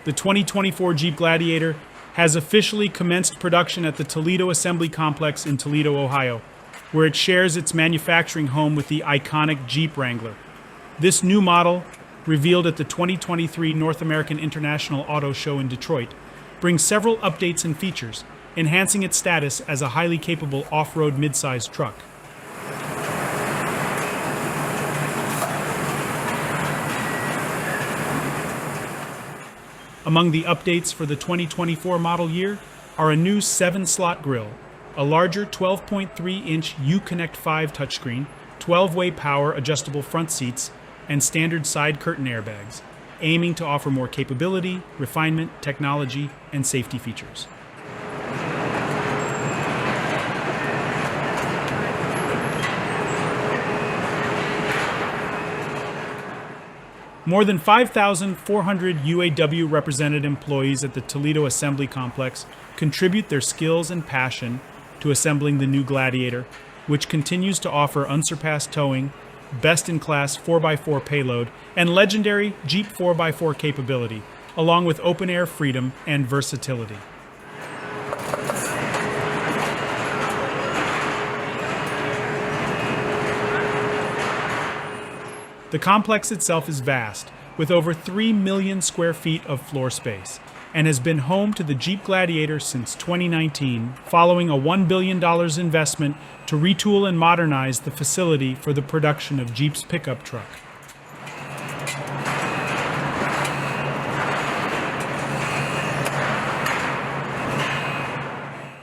The 2024 Jeep Gladiator has officially commenced production at the Toledo Assembly Complex in Toledo, Ohio, where it shares its manufacturing home with the iconic Jeep Wrangler. This new model, revealed at the 2023 North American International Auto Show in Detroit, brings several updates and features, enhancing its status as a highly capable off-road midsize truck. Among the updates for the 2024 model year are a new 7-slot grille, a larger 12.3-inch Uconnect 5 touchscreen, 12-way power adjustable front seats, and standard side curtain airbags, aiming to offer more capability, refinement, technology, and safety features. More than 5,400 UAW-represented employees at the Toledo Assembly Complex contribute their skills and passion to assembling the new Gladiator, which continues to offer unsurpassed towing, best-in-class 4x4 payload, and legendary Jeep 4x4 capability, along with open-air freedom and versatility. The complex itself is vast, with over 3 million square feet of floor space, and has been home to the Jeep Gladiator since 2019, following a $1 billion investment to retool and modernize the facility for the production of Jeep's pickup truck.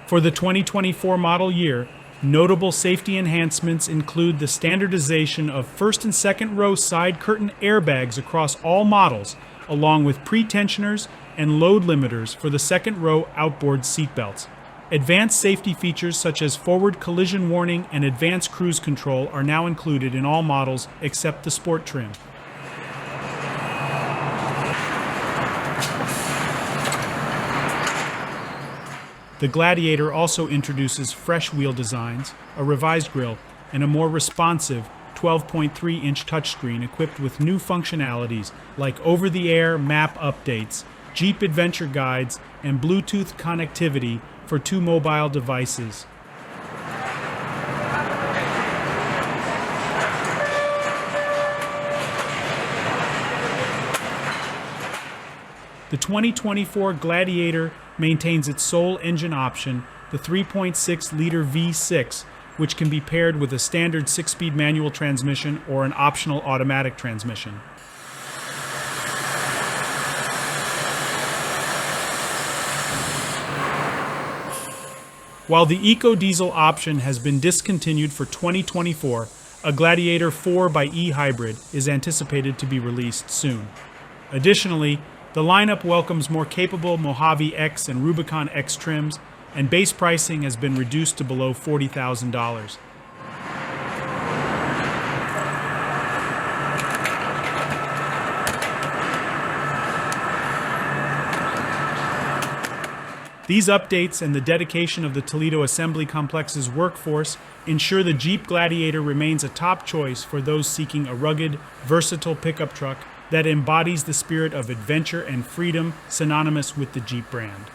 For the 2024 model year, notable safety enhancements include the standardization of first and second row side curtain airbags across all models, along with pre-tensioners and load limiters for the second row outboard seatbelts. Advanced safety features such as forward collision warning and advanced cruise control are now included in all models except the Sport trim. The Gladiator also introduces fresh wheel designs, a revised grille, and a more responsive 12.3-inch touchscreen equipped with new functionalities like over-the-air map updates, Jeep Adventure guides, and Bluetooth connectivity for 2 mobile devices. The 2024 Gladiator maintains its sole engine option, the 3.6-liter V6, which can be paired with a standard 6-speed manual transmission or an optional automatic transmission. While the eco-diesel option has been discontinued for 2024, a Gladiator 4xe hybrid is anticipated to be released soon. Additionally, the lineup welcomes more capable Mojave X and Rubicon X trims, and base pricing has been reduced to below $40,000. These updates and the dedication of the Toledo Assembly Complex's workforce ensure the Jeep Gladiator remains a top choice for those seeking a rugged, versatile pickup truck that embodies the spirit of adventure and freedom synonymous with the Jeep brand.